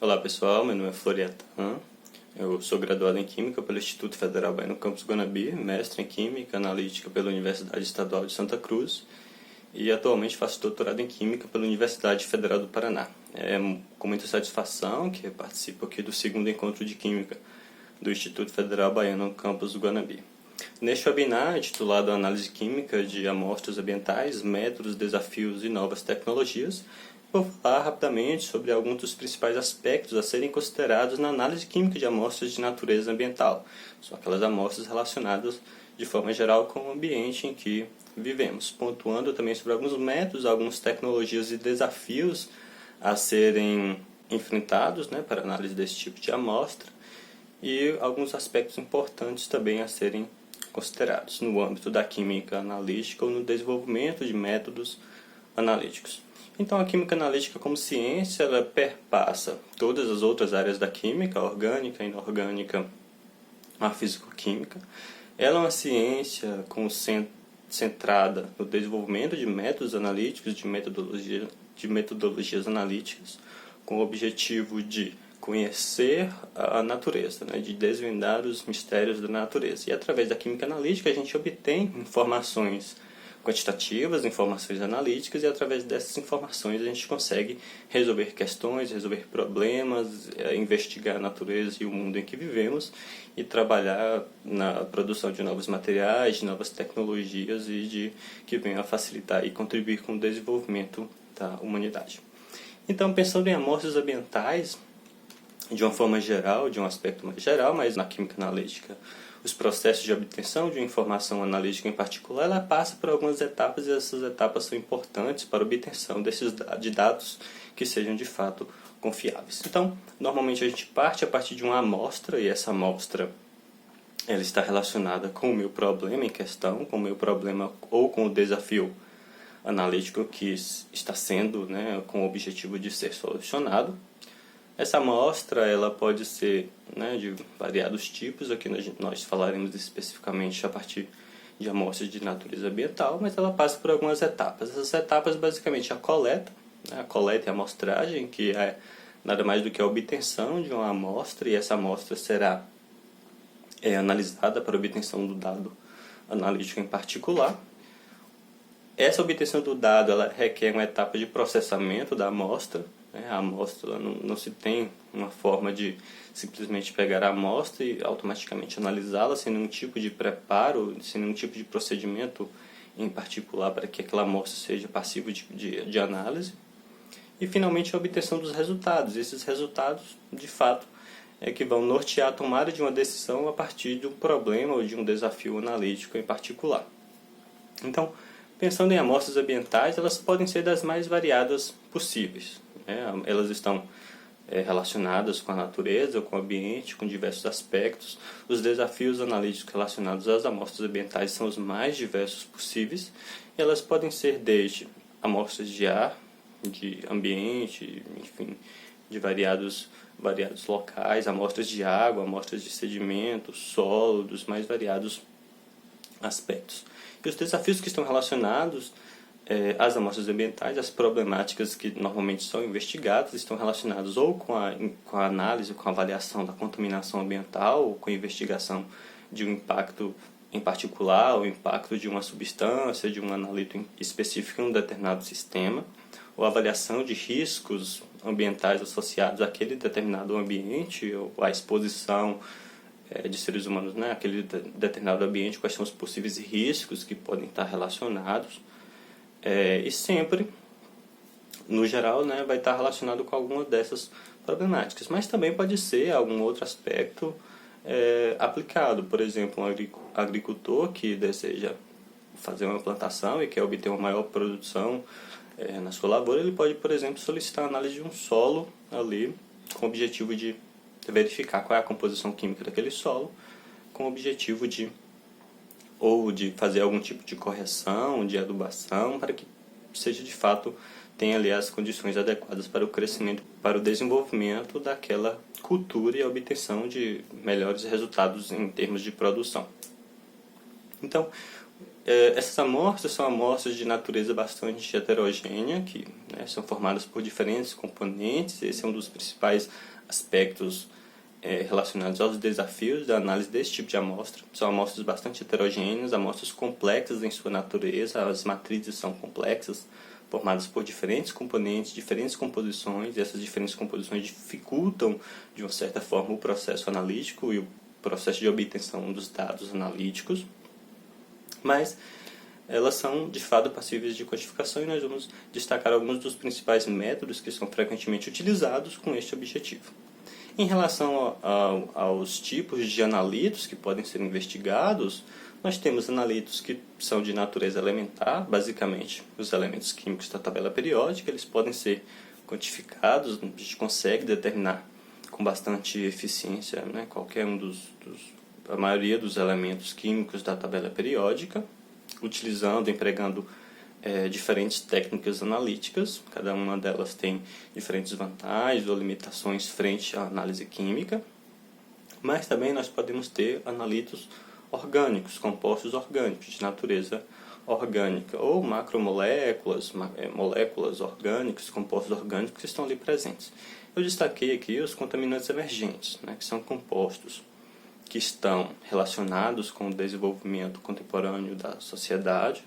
Olá pessoal, meu nome é Floriatan, eu sou graduado em Química pelo Instituto Federal Baiano Campus Guanambi, mestre em Química Analítica pela Universidade Estadual de Santa Cruz e atualmente faço doutorado em Química pela Universidade Federal do Paraná. É com muita satisfação que eu participo aqui do segundo encontro de Química do Instituto Federal Baiano Campus Guanambi. Neste webinar, intitulado Análise Química de Amostras Ambientais, Métodos, Desafios e Novas Tecnologias, vou falar rapidamente sobre alguns dos principais aspectos a serem considerados na análise química de amostras de natureza ambiental. São aquelas amostras relacionadas de forma geral com o ambiente em que vivemos, pontuando também sobre alguns métodos, algumas tecnologias e desafios a serem enfrentados para a análise desse tipo de amostra e alguns aspectos importantes também a serem considerados no âmbito da química analítica ou no desenvolvimento de métodos analíticos. Então, a química analítica como ciência, ela perpassa todas as outras áreas da química, a orgânica, a inorgânica, a físico-química. Ela é uma ciência centrada no desenvolvimento de métodos analíticos, de metodologias analíticas, com o objetivo de conhecer a natureza, de desvendar os mistérios da natureza. E através da química analítica a gente obtém informações quantitativas, informações analíticas, e através dessas informações a gente consegue resolver questões, resolver problemas, investigar a natureza e o mundo em que vivemos e trabalhar na produção de novos materiais, de novas tecnologias que venham a facilitar e contribuir com o desenvolvimento da humanidade. Então, pensando em amostras ambientais, de uma forma geral, de um aspecto mais geral, mas na química analítica, os processos de obtenção de uma informação analítica em particular, ela passa por algumas etapas e essas etapas são importantes para a obtenção de dados que sejam de fato confiáveis. Então, normalmente a gente parte a partir de uma amostra e essa amostra ela está relacionada com o meu problema em questão, com o meu problema ou com o desafio analítico que está sendo, com o objetivo de ser solucionado. Essa amostra ela pode ser de variados tipos, aqui nós falaremos especificamente a partir de amostras de natureza ambiental, mas ela passa por algumas etapas. Essas etapas basicamente a coleta e a amostragem, que é nada mais do que a obtenção de uma amostra, e essa amostra será analisada para obtenção do dado analítico em particular. Essa obtenção do dado ela requer uma etapa de processamento da amostra. A amostra não se tem uma forma de simplesmente pegar a amostra e automaticamente analisá-la sem nenhum tipo de preparo, sem nenhum tipo de procedimento em particular para que aquela amostra seja passível de análise. E finalmente a obtenção dos resultados. Esses resultados, de fato, que vão nortear a tomada de uma decisão a partir de um problema ou de um desafio analítico em particular. Então, pensando em amostras ambientais, elas podem ser das mais variadas possíveis. Elas estão relacionadas com a natureza, com o ambiente, com diversos aspectos. Os desafios analíticos relacionados às amostras ambientais são os mais diversos possíveis. E elas podem ser desde amostras de ar, de ambiente, enfim, de variados locais, amostras de água, amostras de sedimento, solo, dos mais variados aspectos. E os desafios que estão relacionados às amostras ambientais, as problemáticas que normalmente são investigadas, estão relacionadas ou com a análise, com a avaliação da contaminação ambiental, ou com a investigação de um impacto em particular, o impacto de uma substância, de um analito específico em um determinado sistema, ou a avaliação de riscos ambientais associados àquele determinado ambiente, ou à exposição de seres humanos àquele determinado ambiente, quais são os possíveis riscos que podem estar relacionados. E sempre, no geral, vai estar relacionado com alguma dessas problemáticas. Mas também pode ser algum outro aspecto aplicado. Por exemplo, um agricultor que deseja fazer uma plantação e quer obter uma maior produção na sua lavoura, ele pode, por exemplo, solicitar a análise de um solo ali, com o objetivo de verificar qual é a composição química daquele solo, com o objetivo de fazer algum tipo de correção, de adubação, para que seja de fato, tenha ali as condições adequadas para o crescimento, para o desenvolvimento daquela cultura e a obtenção de melhores resultados em termos de produção. Então, Essas amostras são amostras de natureza bastante heterogênea, que, né, são formadas por diferentes componentes. Esse é um dos principais aspectos relacionados aos desafios da análise desse tipo de amostra. São amostras bastante heterogêneas, amostras complexas em sua natureza, as matrizes são complexas, formadas por diferentes componentes, diferentes composições, e essas diferentes composições dificultam, de uma certa forma, o processo analítico e o processo de obtenção dos dados analíticos, mas elas são, de fato, passíveis de quantificação e nós vamos destacar alguns dos principais métodos que são frequentemente utilizados com este objetivo. Em relação aos tipos de analitos que podem ser investigados, nós temos analitos que são de natureza elementar, basicamente os elementos químicos da tabela periódica. Eles podem ser quantificados, a gente consegue determinar com bastante eficiência, né, qualquer um a maioria dos elementos químicos da tabela periódica, empregando diferentes técnicas analíticas. Cada uma delas tem diferentes vantagens ou limitações frente à análise química, mas também nós podemos ter analitos orgânicos, compostos orgânicos, de natureza orgânica, ou macromoléculas, moléculas orgânicas, compostos orgânicos que estão ali presentes. Eu destaquei aqui os contaminantes emergentes, né, que são compostos que estão relacionados com o desenvolvimento contemporâneo da sociedade,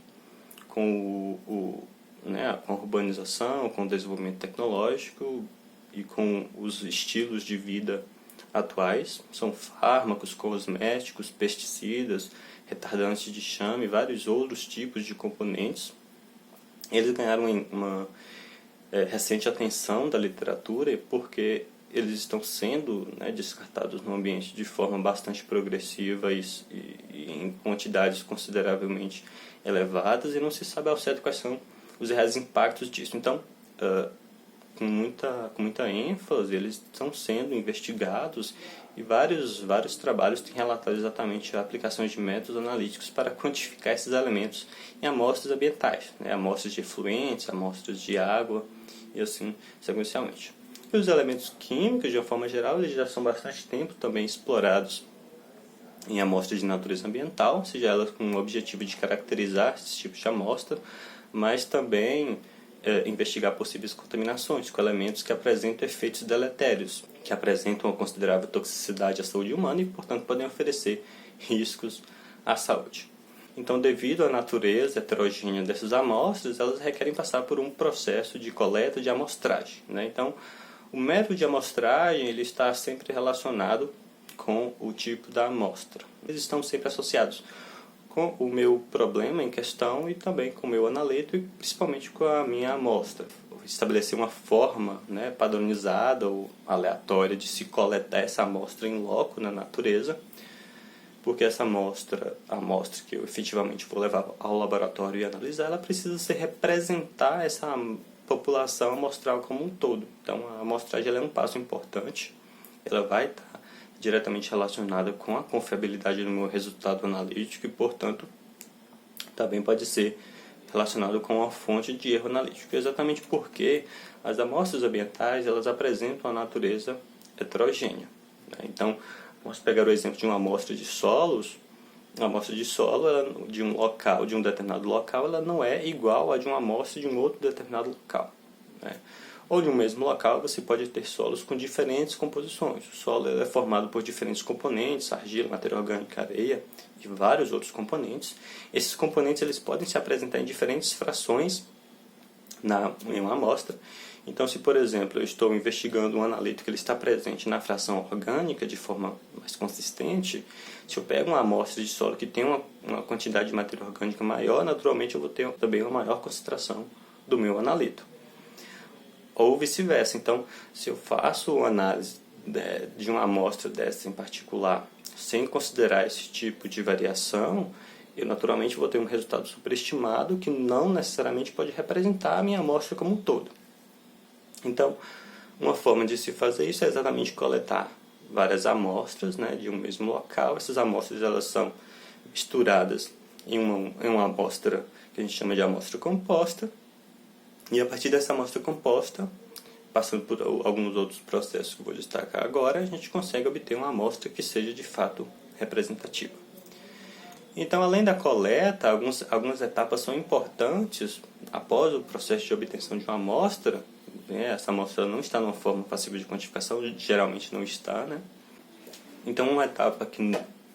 com com a urbanização, com o desenvolvimento tecnológico e com os estilos de vida atuais. São fármacos, cosméticos, pesticidas, retardantes de chame e vários outros tipos de componentes. Eles ganharam uma recente atenção da literatura porque eles estão sendo, né, descartados no ambiente de forma bastante progressiva e em quantidades consideravelmente elevadas, e não se sabe ao certo quais são os reais impactos disso. Então, com muita ênfase, eles estão sendo investigados e vários trabalhos têm relatado exatamente a aplicação de métodos analíticos para quantificar esses elementos em amostras ambientais, né, amostras de efluentes, amostras de água e assim sequencialmente. E os elementos químicos, de uma forma geral, eles já são bastante tempo também explorados em amostras de natureza ambiental, seja elas com o objetivo de caracterizar esses tipos de amostra, mas também investigar possíveis contaminações com elementos que apresentam efeitos deletérios, que apresentam uma considerável toxicidade à saúde humana e, portanto, podem oferecer riscos à saúde. Então, devido à natureza heterogênea dessas amostras, elas requerem passar por um processo de coleta de amostragem, né? Então, o método de amostragem ele está sempre relacionado com o tipo da amostra. Eles estão sempre associados com o meu problema em questão e também com o meu analeto e principalmente com a minha amostra. Estabelecer uma forma, né, padronizada ou aleatória de se coletar essa amostra em loco na natureza, porque essa amostra, a amostra que eu efetivamente vou levar ao laboratório e analisar, ela precisa representar essa população amostral como um todo. Então a amostragem ela é um passo importante, ela vai estar diretamente relacionada com a confiabilidade do meu resultado analítico e, portanto, também pode ser relacionado com a fonte de erro analítico, exatamente porque as amostras ambientais elas apresentam a natureza heterogênea, né? Então, vamos pegar o exemplo de uma amostra de solos. A amostra de solo de um local, de um determinado local, ela não é igual a de uma amostra de um outro determinado local, né? Ou de um mesmo local você pode ter solos com diferentes composições. O solo é formado por diferentes componentes, argila, matéria orgânica, areia e vários outros componentes. Esses componentes eles podem se apresentar em diferentes frações em uma amostra. Então, se por exemplo eu estou investigando um analito que ele está presente na fração orgânica de forma mais consistente, se eu pego uma amostra de solo que tem uma quantidade de matéria orgânica maior, naturalmente eu vou ter também uma maior concentração do meu analito. Ou vice-versa. Então, se eu faço uma análise de uma amostra dessa em particular, sem considerar esse tipo de variação, eu naturalmente vou ter um resultado superestimado que não necessariamente pode representar a minha amostra como um todo. Então, uma forma de se fazer isso é exatamente coletar várias amostras, né, de um mesmo local. Essas amostras elas são misturadas em uma amostra que a gente chama de amostra composta. E a partir dessa amostra composta, passando por alguns outros processos que eu vou destacar agora, a gente consegue obter uma amostra que seja de fato representativa. Então, além da coleta, algumas etapas são importantes após o processo de obtenção de uma amostra. Né? Essa amostra não está numa forma passível de quantificação, geralmente não está, né? Então, uma etapa que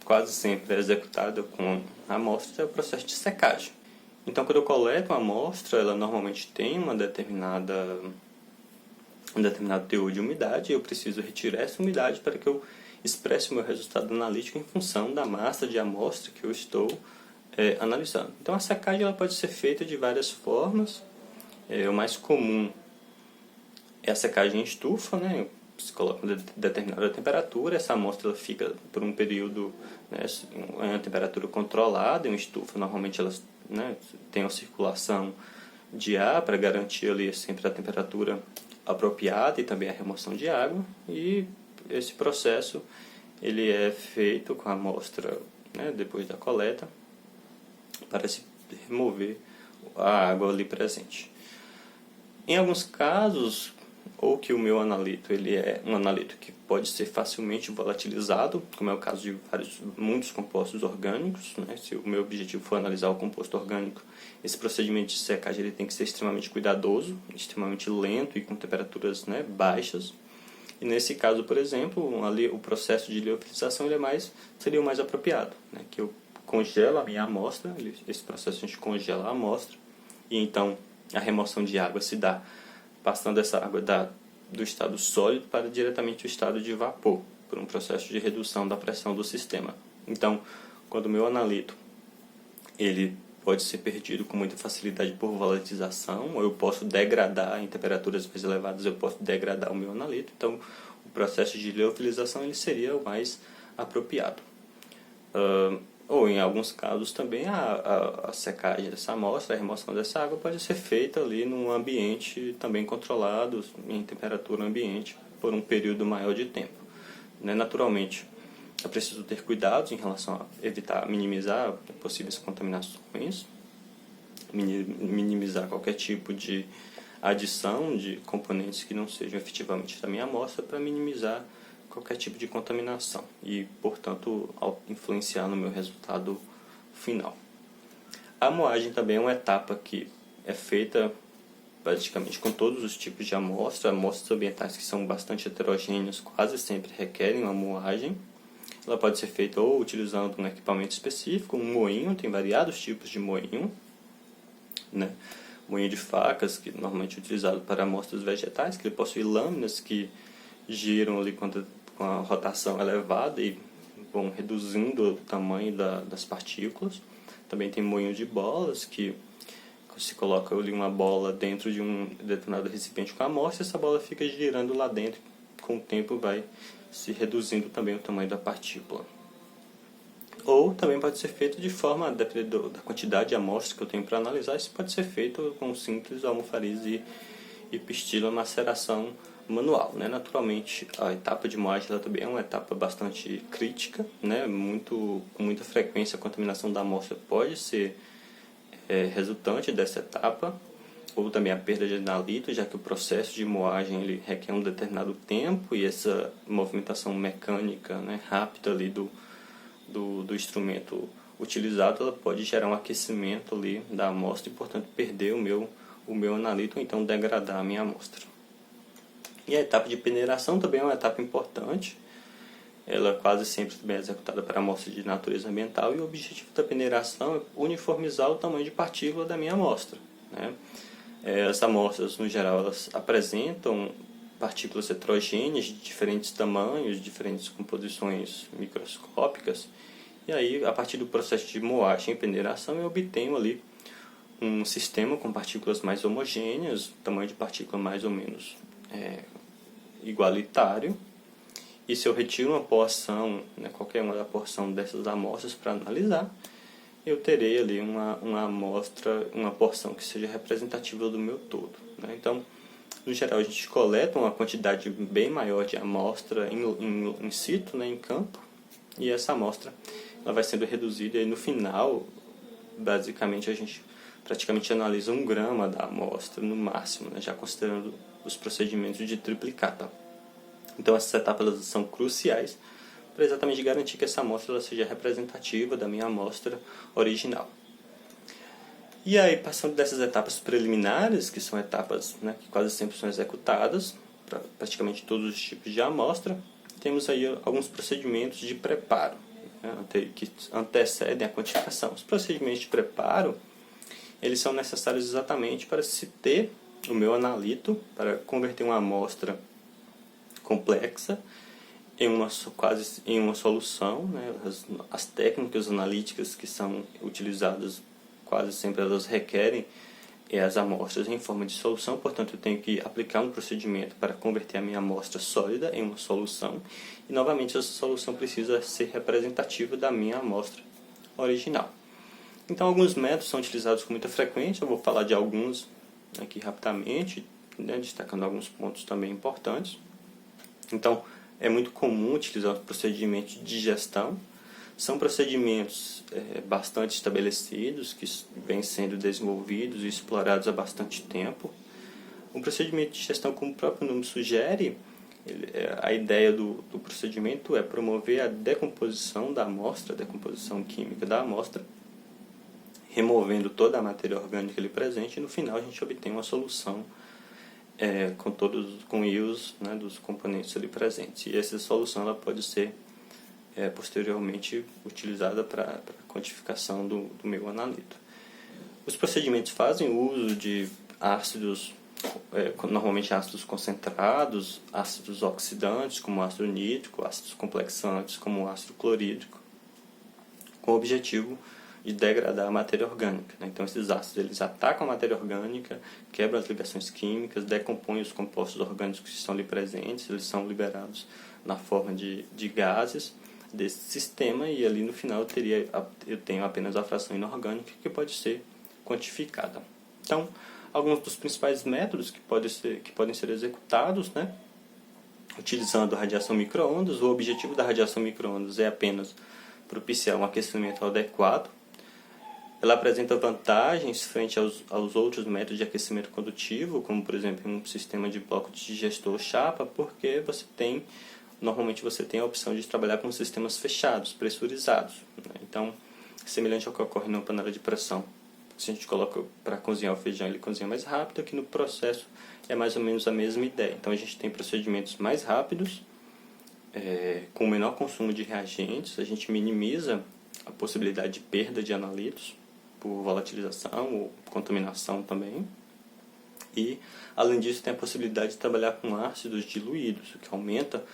quase sempre é executada com a amostra é o processo de secagem. Então, quando eu coleto uma amostra, ela normalmente tem um determinado teor de umidade, e eu preciso retirar essa umidade para que eu expresse o meu resultado analítico em função da massa de amostra que eu estou analisando. Então, a secagem ela pode ser feita de várias formas. O mais comum é a secagem em estufa, né? Se coloca uma determinada temperatura, essa amostra ela fica por um período, né, em uma temperatura controlada. Em uma estufa, normalmente elas, né, tem uma circulação de ar para garantir ali sempre a temperatura apropriada e também a remoção de água. E esse processo ele é feito com a amostra, né, depois da coleta, para se remover a água ali presente. Em alguns casos, ou que o meu analito ele é um analito que pode ser facilmente volatilizado, como é o caso de muitos compostos orgânicos, né? Se o meu objetivo for analisar o composto orgânico, esse procedimento de secagem ele tem que ser extremamente cuidadoso, extremamente lento e com temperaturas, né, baixas. E nesse caso, por exemplo, ali o processo de liofilização ele seria o mais apropriado, né? Que eu congelo a minha amostra, esse processo a gente congela a amostra, e então a remoção de água se dá passando essa água do estado sólido para diretamente o estado de vapor, por um processo de redução da pressão do sistema. Então, quando o meu analito ele pode ser perdido com muita facilidade por volatilização, ou eu posso degradar em temperaturas mais elevadas, eu posso degradar o meu analito. Então, o processo de liofilização ele seria o mais apropriado. Ou em alguns casos também a secagem dessa amostra, a remoção dessa água pode ser feita ali num ambiente também controlado, em temperatura ambiente, por um período maior de tempo. Né? Naturalmente, é preciso ter cuidados em relação a evitar, minimizar possíveis contaminações, minimizar qualquer tipo de adição de componentes que não sejam efetivamente da minha amostra para minimizar qualquer tipo de contaminação e, portanto, influenciar no meu resultado final. A moagem também é uma etapa que é feita praticamente com todos os tipos de amostras ambientais que são bastante heterogêneas quase sempre requerem uma moagem. Ela pode ser feita ou utilizando um equipamento específico, um moinho, tem variados tipos de moinho, né? Moinho de facas, que normalmente é utilizado para amostras vegetais, que ele possui lâminas que giram ali com a rotação elevada e vão reduzindo o tamanho das partículas. Também tem moinho de bolas, que se coloca ali uma bola dentro de um determinado recipiente com a amostra, essa bola fica girando lá dentro, com o tempo vai se reduzindo também o tamanho da partícula. Ou também pode ser feito de forma, dependendo da quantidade de amostras que eu tenho para analisar, isso pode ser feito com simples almofariz e pistila maceração manual, né? Naturalmente, a etapa de moagem ela também é uma etapa bastante crítica, né? Com muita frequência a contaminação da amostra pode ser resultante dessa etapa, ou também a perda de analito, já que o processo de moagem ele requer um determinado tempo e essa movimentação mecânica, né, rápida ali do instrumento utilizado, ela pode gerar um aquecimento ali da amostra e, portanto, perder o meu analito ou então degradar a minha amostra. E a etapa de peneiração também é uma etapa importante. Ela quase sempre também é executada para amostras de natureza ambiental e o objetivo da peneiração é uniformizar o tamanho de partícula da minha amostra, né? As amostras, no geral, elas apresentam partículas heterogêneas de diferentes tamanhos, diferentes composições microscópicas. E aí, a partir do processo de moagem e peneiração, eu obtenho ali um sistema com partículas mais homogêneas, tamanho de partícula mais ou menos igualitário. E se eu retiro uma porção, né, qualquer uma da porção dessas amostras para analisar, eu terei ali uma amostra, uma porção que seja representativa do meu todo, né? Então, no geral, a gente coleta uma quantidade bem maior de amostra in situ, né, em campo, e essa amostra ela vai sendo reduzida e no final, basicamente, a gente praticamente analisa 1 grama da amostra no máximo, né, já considerando os procedimentos de triplicata. Então, essas etapas elas são cruciais para exatamente garantir que essa amostra ela seja representativa da minha amostra original. E aí, passando dessas etapas preliminares, que são etapas, né, que quase sempre são executadas para praticamente todos os tipos de amostra, temos aí alguns procedimentos de preparo, né, que antecedem a quantificação. Os procedimentos de preparo, eles são necessários exatamente para se ter o meu analito, para converter uma amostra complexa em uma solução, né? As técnicas analíticas que são utilizadas quase sempre elas requerem as amostras em forma de solução, portanto eu tenho que aplicar um procedimento para converter a minha amostra sólida em uma solução e novamente essa solução precisa ser representativa da minha amostra original. Então alguns métodos são utilizados com muita frequência, eu vou falar de alguns aqui rapidamente, né, destacando alguns pontos também importantes. Então é muito comum utilizar os procedimentos de digestão. São procedimentos bastante estabelecidos, que vêm sendo desenvolvidos e explorados há bastante tempo. Um procedimento de digestão, como o próprio nome sugere, a ideia do procedimento é promover a decomposição da amostra, a decomposição química da amostra, removendo toda a matéria orgânica ali presente, e no final a gente obtém uma solução com íons, né, dos componentes ali presentes. E essa solução ela pode ser posteriormente utilizada para a quantificação do meu analito. Os procedimentos fazem uso de ácidos, normalmente ácidos concentrados, ácidos oxidantes como ácido nítrico, ácidos complexantes como ácido clorídrico, com o objetivo de degradar a matéria orgânica, né? Então esses ácidos eles atacam a matéria orgânica, quebram as ligações químicas, decompõem os compostos orgânicos que estão ali presentes, eles são liberados na forma de gases desse sistema e ali no final eu tenho apenas a fração inorgânica que pode ser quantificada. Então, alguns dos principais métodos que podem ser executados, né, utilizando a radiação micro-ondas. O objetivo da radiação micro-ondas é apenas propiciar um aquecimento adequado. Ela apresenta vantagens frente aos outros métodos de aquecimento condutivo, como por exemplo um sistema de bloco de digestor chapa, porque normalmente você tem a opção de trabalhar com sistemas fechados, pressurizados, né? Então, semelhante ao que ocorre numa panela de pressão. Se a gente coloca para cozinhar o feijão, ele cozinha mais rápido, aqui no processo é mais ou menos a mesma ideia. Então, a gente tem procedimentos mais rápidos, com menor consumo de reagentes, a gente minimiza a possibilidade de perda de analitos por volatilização ou contaminação também. E, além disso, tem a possibilidade de trabalhar com ácidos diluídos, o que aumenta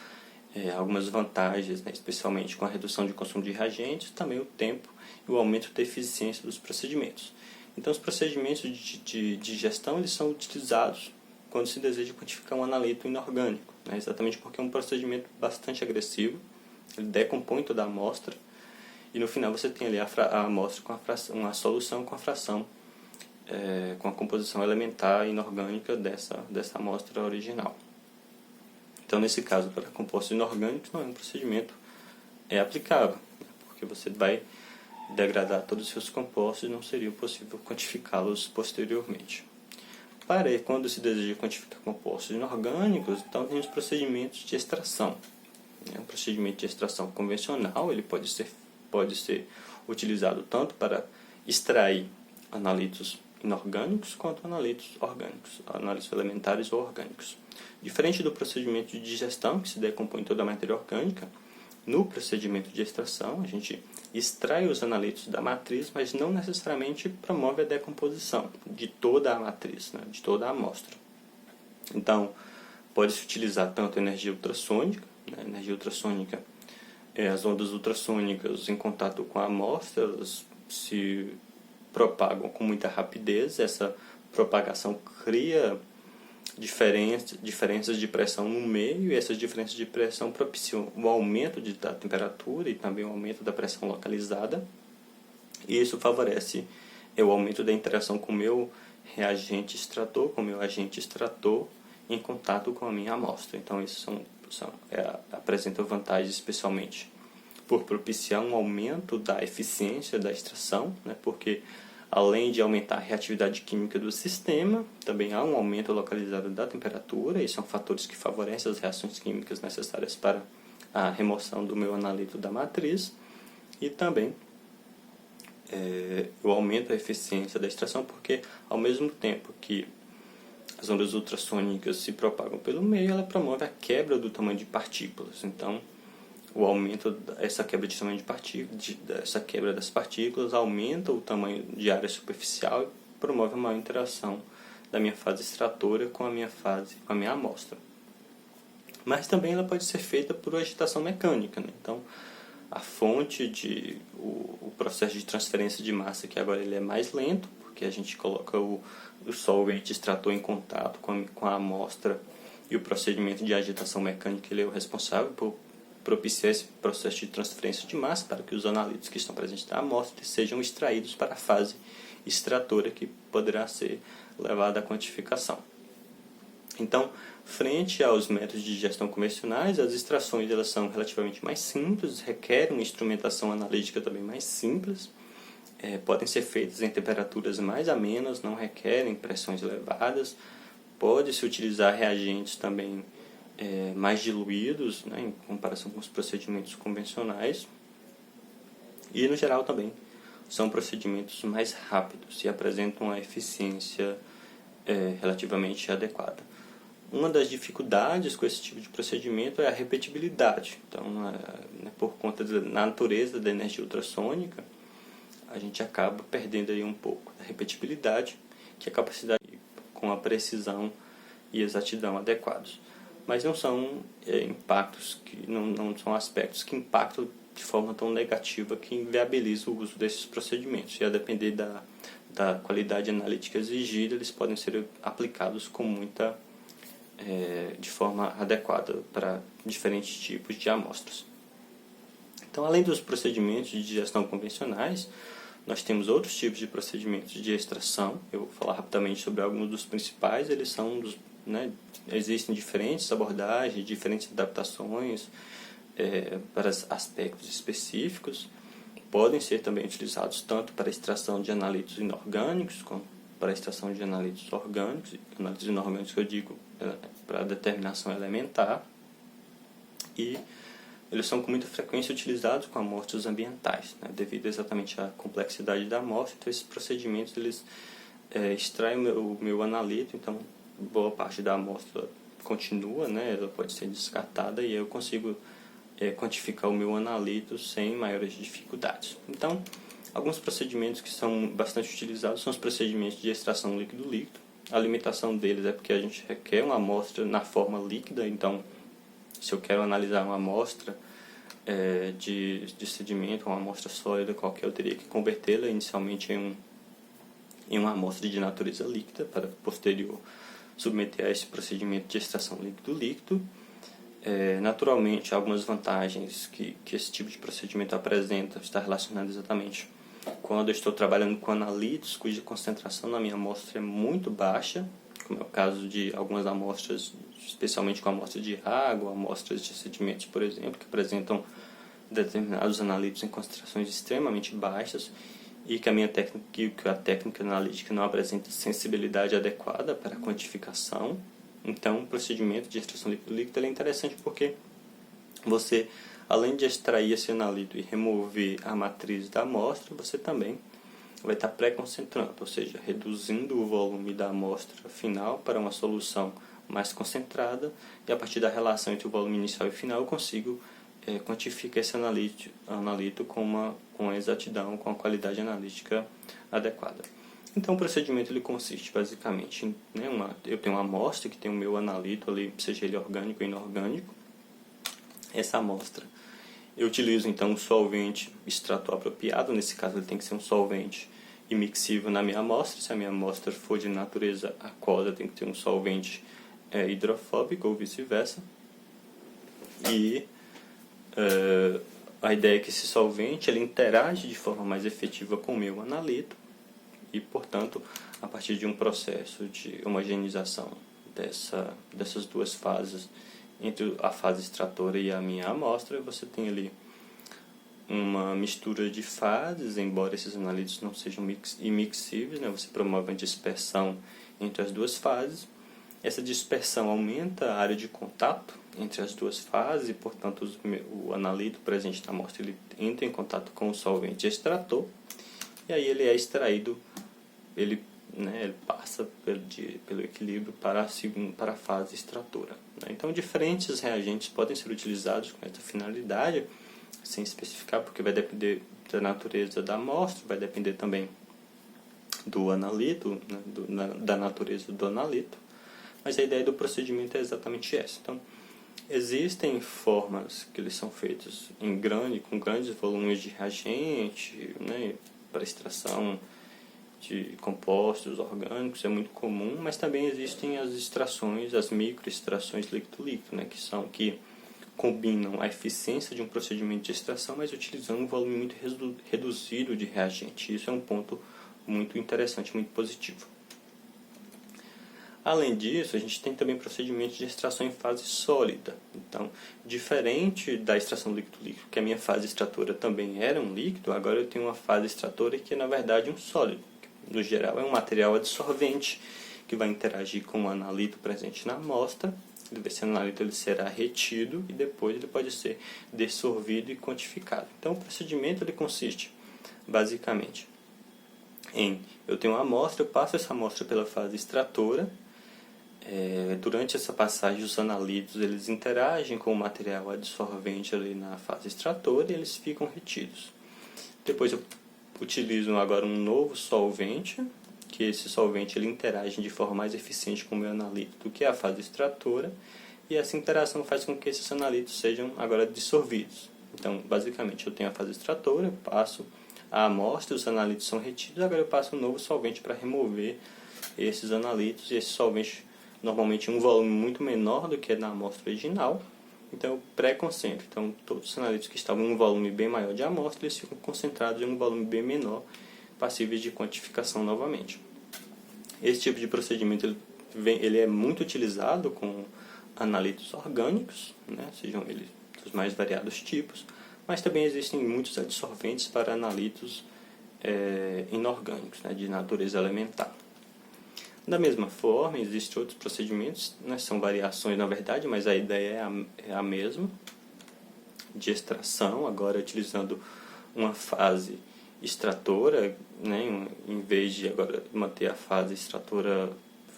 algumas vantagens, né, especialmente com a redução de consumo de reagentes, também o tempo e o aumento da eficiência dos procedimentos. Então, os procedimentos de digestão eles são utilizados quando se deseja quantificar um analito inorgânico, né, exatamente porque é um procedimento bastante agressivo, ele decompõe toda a amostra e no final você tem ali a amostra com uma solução com a fração, com a composição elementar inorgânica dessa amostra original. Então, nesse caso, para compostos inorgânicos, não é um procedimento aplicável, né, porque você vai degradar todos os seus compostos e não seria possível quantificá-los posteriormente. Quando se deseja quantificar compostos inorgânicos, então tem os procedimentos de extração. Um procedimento de extração convencional ele pode ser utilizado tanto para extrair analitos inorgânicos quanto analitos orgânicos, analitos elementares ou orgânicos. Diferente do procedimento de digestão, que se decompõe toda a matéria orgânica, no procedimento de extração a gente extrai os analitos da matriz, mas não necessariamente promove a decomposição de toda a matriz, né, de toda a amostra. Então, pode-se utilizar tanto energia ultrassônica, né, energia ultrassônica, as ondas ultrassônicas em contato com a amostra, elas se propagam com muita rapidez, essa propagação cria diferenças de pressão no meio, e essas diferenças de pressão propiciam o aumento da temperatura e também o aumento da pressão localizada, e isso favorece o aumento da interação com o meu reagente extrator, com o meu agente extrator em contato com a minha amostra. Então isso apresenta vantagens especialmente por propiciar um aumento da eficiência da extração, né, porque além de aumentar a reatividade química do sistema, também há um aumento localizado da temperatura, e são fatores que favorecem as reações químicas necessárias para a remoção do meu analito da matriz e também eu aumento a eficiência da extração, porque ao mesmo tempo que as ondas ultrassônicas se propagam pelo meio, ela promove a quebra do tamanho de partículas. Então, o aumento, essa quebra de tamanho de partículas, essa quebra das partículas aumenta o tamanho de área superficial e promove uma maior interação da minha fase extratora com a minha amostra. Mas também ela pode ser feita por agitação mecânica, né? Então, a fonte o processo de transferência de massa, que agora ele é mais lento, porque a gente coloca o solvente extrator em contato com a amostra, e o procedimento de agitação mecânica ele é o responsável por propiciar esse processo de transferência de massa para que os analíticos que estão presentes na amostra sejam extraídos para a fase extratora, que poderá ser levada à quantificação. Então, frente aos métodos de digestão convencionais, as extrações elas são relativamente mais simples, requerem uma instrumentação analítica também mais simples, podem ser feitas em temperaturas mais amenas, não requerem pressões elevadas, pode-se utilizar reagentes também mais diluídos, né, em comparação com os procedimentos convencionais, e no geral também são procedimentos mais rápidos e apresentam uma eficiência relativamente adequada. Uma das dificuldades com esse tipo de procedimento é a repetibilidade. Então, por conta da natureza da energia ultrassônica, a gente acaba perdendo aí um pouco da repetibilidade, que é a capacidade com a precisão e exatidão adequados. Mas não são impactos, não são aspectos que impactam de forma tão negativa que inviabiliza o uso desses procedimentos. E a depender da qualidade analítica exigida, eles podem ser aplicados de forma adequada para diferentes tipos de amostras. Então, além dos procedimentos de digestão convencionais, nós temos outros tipos de procedimentos de extração. Eu vou falar rapidamente sobre alguns dos principais. Eles são existem diferentes abordagens, diferentes adaptações para aspectos específicos. Podem ser também utilizados tanto para a extração de analíticos inorgânicos, como para a extração de analíticos orgânicos. Analíticos inorgânicos que eu digo para determinação elementar. E eles são com muita frequência utilizados com amostras ambientais, né, devido exatamente à complexidade da amostra. Então, esses procedimentos eles extraem o meu analito, então boa parte da amostra continua, né, ela pode ser descartada e eu consigo quantificar o meu analito sem maiores dificuldades. Então, alguns procedimentos que são bastante utilizados são os procedimentos de extração líquido-líquido. A limitação deles é porque a gente requer uma amostra na forma líquida. Então, se eu quero analisar uma amostra de sedimento, uma amostra sólida qualquer, eu teria que convertê-la inicialmente em uma amostra de natureza líquida, para posterior submeter a esse procedimento de extração líquido-líquido. Naturalmente, algumas vantagens que esse tipo de procedimento apresenta está relacionado exatamente quando eu estou trabalhando com analíticos cuja concentração na minha amostra é muito baixa, como é o caso de algumas amostras, especialmente com amostras de água, amostras de sedimentos, por exemplo, que apresentam determinados analíticos em concentrações extremamente baixas e que a técnica analítica não apresenta sensibilidade adequada para a quantificação. Então, o procedimento de extração líquido-líquido é interessante porque você, além de extrair esse analito e remover a matriz da amostra, você também vai estar pré-concentrando, ou seja, reduzindo o volume da amostra final para uma solução mais concentrada, e a partir da relação entre o volume inicial e final eu consigo quantificar esse analito com uma exatidão, com a qualidade analítica adequada. Então, o procedimento ele consiste basicamente em eu tenho uma amostra que tem o meu analito ali, seja ele orgânico ou inorgânico. Essa amostra eu utilizo então um solvente extrator apropriado. Nesse caso ele tem que ser um solvente imixível na minha amostra. Se a minha amostra for de natureza aquosa, tem que ter um solvente hidrofóbico ou vice-versa. E a ideia é que esse solvente ele interage de forma mais efetiva com o meu analito e, portanto, a partir de um processo de homogeneização dessas duas fases, entre a fase extratora e a minha amostra, você tem ali uma mistura de fases, embora esses analíticos não sejam imixíveis, né? Você promove uma dispersão entre as duas fases. Essa dispersão aumenta a área de contato entre as duas fases, e, portanto, o analito presente na amostra ele entra em contato com o solvente extrator, e aí ele é extraído, ele passa pelo equilíbrio para a fase extratora. Então, diferentes reagentes podem ser utilizados com essa finalidade, sem especificar, porque vai depender da natureza da amostra, vai depender também do analito, da natureza do analito, mas a ideia do procedimento é exatamente essa. Então, existem formas que eles são feitos com grandes volumes de reagente, para extração de compostos orgânicos, é muito comum, mas também existem as extrações, as microextrações líquido-líquido, que combinam a eficiência de um procedimento de extração, mas utilizando um volume muito reduzido de reagente. Isso é um ponto muito interessante, muito positivo. Além disso, a gente tem também procedimentos de extração em fase sólida. Então, diferente da extração líquido-líquido, que a minha fase extratora também era um líquido, agora eu tenho uma fase extratora que é, na verdade, um sólido. No geral, é um material adsorvente que vai interagir com o analito presente na amostra. Esse analito ele será retido e depois ele pode ser dissolvido e quantificado. Então, o procedimento ele consiste, basicamente, eu tenho uma amostra, eu passo essa amostra pela fase extratora. Durante essa passagem, os analitos eles interagem com o material adsorvente ali na fase extratora e eles ficam retidos. Depois eu utilizo agora um novo solvente, que esse solvente ele interage de forma mais eficiente com o meu analito do que a fase extratora, e essa interação faz com que esses analitos sejam agora dissolvidos. Então, basicamente, eu tenho a fase extratora, eu passo a amostra, os analitos são retidos, agora eu passo um novo solvente para remover esses analitos, e esse solvente normalmente um volume muito menor do que na amostra original. Então eu pré-concentro. Então todos os analitos que estavam em um volume bem maior de amostra, eles ficam concentrados em um volume bem menor, passíveis de quantificação novamente. Esse tipo de procedimento ele é muito utilizado com analitos orgânicos, sejam eles dos mais variados tipos, mas também existem muitos adsorventes para analitos inorgânicos, de natureza elementar. Da mesma forma, existem outros procedimentos, são variações na verdade, mas a ideia é a mesma, de extração, agora utilizando uma fase extratora, em vez de agora manter a fase extratora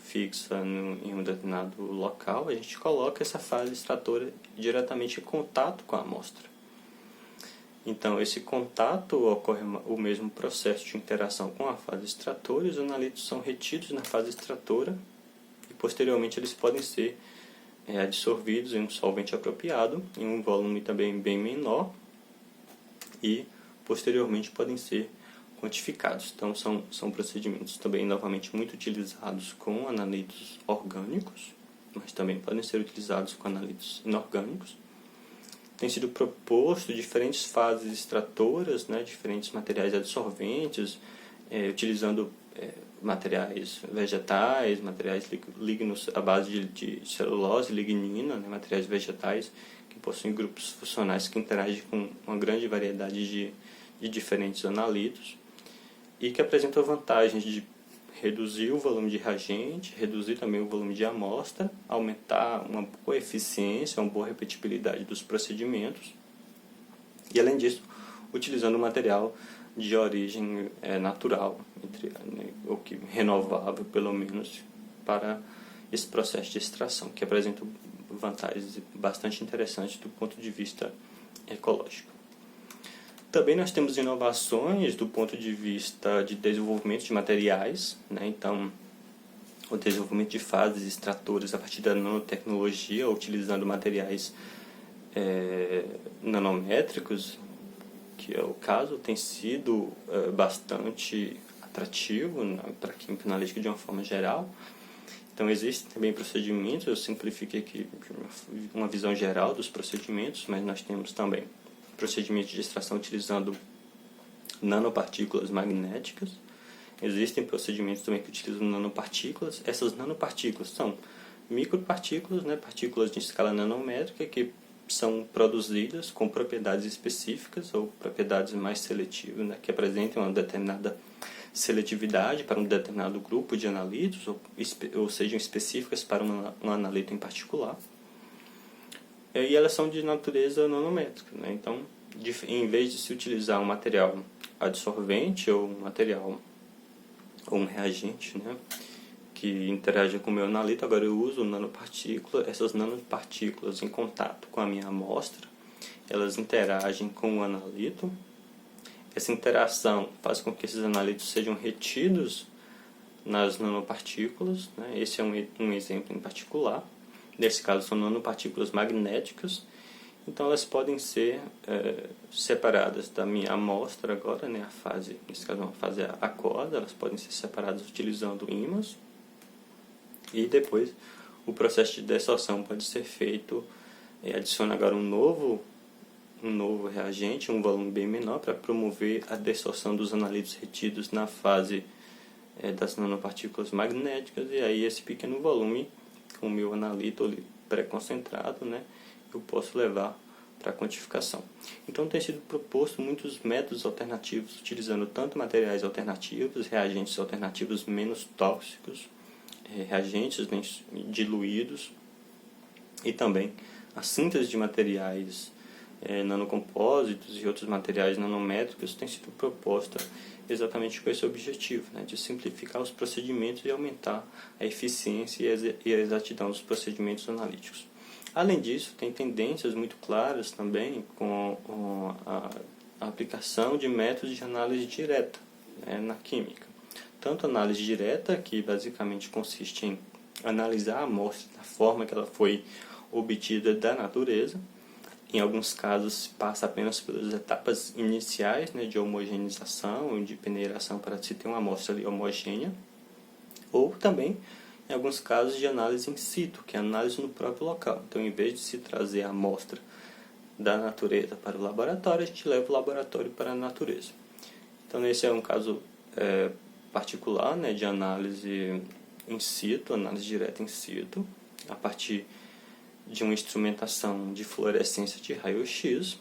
fixa em um determinado local, a gente coloca essa fase extratora diretamente em contato com a amostra. Então, esse contato ocorre o mesmo processo de interação com a fase extratora, e os analitos são retidos na fase extratora e posteriormente eles podem ser adsorvidos em um solvente apropriado, em um volume também bem menor, e posteriormente podem ser quantificados. Então, são procedimentos também novamente muito utilizados com analitos orgânicos, mas também podem ser utilizados com analitos inorgânicos. Tem sido proposto diferentes fases extratoras, diferentes materiais adsorventes, utilizando materiais vegetais, materiais lignos à base de celulose, lignina, materiais vegetais que possuem grupos funcionais que interagem com uma grande variedade de diferentes analitos e que apresentam vantagens de reduzir o volume de reagente, reduzir também o volume de amostra, aumentar uma boa eficiência, uma boa repetibilidade dos procedimentos e, além disso, utilizando material de origem natural, ou que renovável pelo menos, para esse processo de extração, que apresenta vantagens bastante interessantes do ponto de vista ecológico. Também nós temos inovações do ponto de vista de desenvolvimento de materiais, então o desenvolvimento de fases extratoras a partir da nanotecnologia, utilizando materiais nanométricos, que é o caso, tem sido bastante atrativo para a química analítica de uma forma geral. Então existem também procedimentos, eu simplifiquei aqui uma visão geral dos procedimentos, mas nós temos também procedimentos de extração utilizando nanopartículas magnéticas. Existem procedimentos também que utilizam nanopartículas. Essas nanopartículas são micropartículas, partículas de escala nanométrica que são produzidas com propriedades específicas ou propriedades mais seletivas, que apresentem uma determinada seletividade para um determinado grupo de analitos ou sejam específicas para um analito em particular. E elas são de natureza nanométrica, né? Então, em vez de se utilizar um material adsorvente ou um material ou um reagente, né, que interage com o meu analito, agora eu uso nanopartículas. Essas nanopartículas em contato com a minha amostra, elas interagem com o analito. Essa interação faz com que esses analitos sejam retidos nas nanopartículas, né? Esse é um exemplo em particular. Nesse caso são nanopartículas magnéticas. Então elas podem ser separadas da minha amostra agora, né? A fase, nesse caso é uma fase aquosa, elas podem ser separadas utilizando ímãs. E depois o processo de dessorção pode ser feito, adiciona agora um novo reagente, um volume bem menor, para promover a dessorção dos analitos retidos na fase das nanopartículas magnéticas, e aí esse pequeno volume, com o meu analito ali pré-concentrado, né, eu posso levar para quantificação. Então tem sido proposto muitos métodos alternativos, utilizando tanto materiais alternativos, reagentes alternativos menos tóxicos, reagentes diluídos, e também a síntese de materiais nanocompósitos e outros materiais nanométricos tem sido proposta exatamente com esse objetivo, né, de simplificar os procedimentos e aumentar a eficiência e a exatidão dos procedimentos analíticos. Além disso, tem tendências muito claras também com a aplicação de métodos de análise direta, né, na química. Tanto análise direta, que basicamente consiste em analisar a amostra da forma que ela foi obtida da natureza. Em alguns casos se passa apenas pelas etapas iniciais, né, de homogeneização ou de peneiração para se ter uma amostra ali homogênea. Ou também, em alguns casos, de análise in situ, que é análise no próprio local. Então, em vez de se trazer a amostra da natureza para o laboratório, a gente leva o laboratório para a natureza. Então, esse é um caso particular, né, de análise in situ, análise direta in situ, a partir de uma instrumentação de fluorescência de raio-x,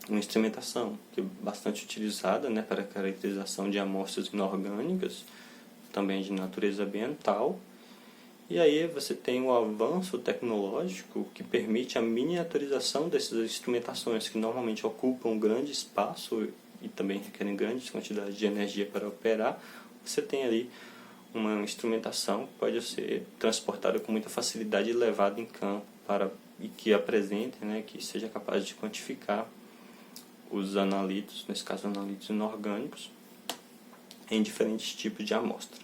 uma instrumentação que é bastante utilizada, né, para a caracterização de amostras inorgânicas, também de natureza ambiental. E aí você tem o avanço tecnológico que permite a miniaturização dessas instrumentações, que normalmente ocupam um grande espaço e também requerem grandes quantidades de energia para operar. Você tem ali uma instrumentação que pode ser transportada com muita facilidade e levada em campo e que apresente, né, que seja capaz de quantificar os analitos, nesse caso analitos inorgânicos, em diferentes tipos de amostra,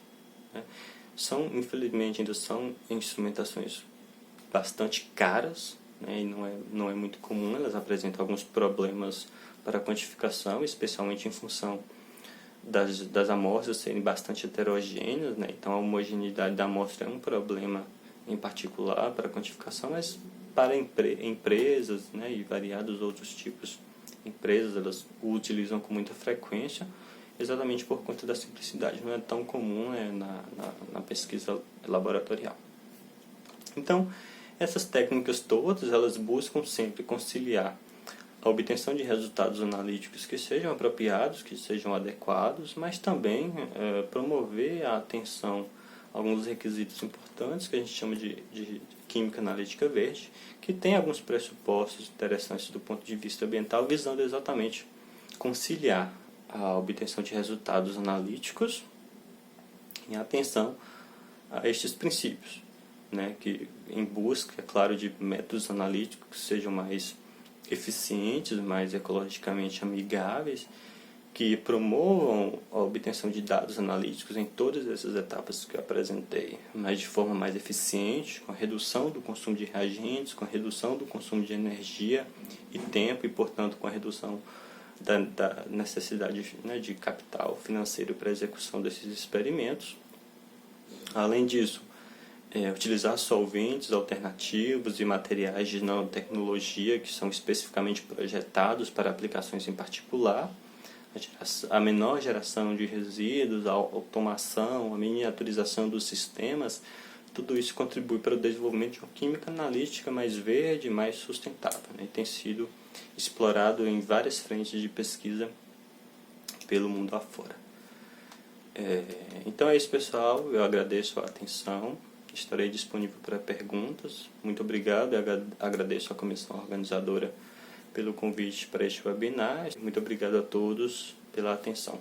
né. Infelizmente, ainda são instrumentações bastante caras, né, e não é muito comum. Elas apresentam alguns problemas para a quantificação, especialmente em função das amostras serem bastante heterogêneas, né? Então a homogeneidade da amostra é um problema em particular para a quantificação, mas para empresas, né, e variados outros tipos de empresas, elas o utilizam com muita frequência, exatamente por conta da simplicidade. Não é tão comum, né, na pesquisa laboratorial. Então, essas técnicas todas, elas buscam sempre conciliar a obtenção de resultados analíticos que sejam apropriados, que sejam adequados, mas também promover a atenção a alguns requisitos importantes que a gente chama de química analítica verde, que tem alguns pressupostos interessantes do ponto de vista ambiental, visando exatamente conciliar a obtenção de resultados analíticos em atenção a estes princípios, né, que em busca, é claro, de métodos analíticos que sejam mais eficientes, mais ecologicamente amigáveis, que promovam a obtenção de dados analíticos em todas essas etapas que eu apresentei, mas de forma mais eficiente, com a redução do consumo de reagentes, com a redução do consumo de energia e tempo, e, portanto, com a redução da necessidade, né, de capital financeiro para a execução desses experimentos. Além disso, utilizar solventes alternativos e materiais de nanotecnologia que são especificamente projetados para aplicações em particular, a menor geração de resíduos, a automação, a miniaturização dos sistemas, tudo isso contribui para o desenvolvimento de uma química analítica mais verde, mais sustentável, né? E tem sido explorado em várias frentes de pesquisa pelo mundo afora. Então é isso, pessoal. Eu agradeço a atenção Estarei disponível para perguntas. Muito obrigado e agradeço à comissão organizadora pelo convite para este webinar. Muito obrigado a todos pela atenção.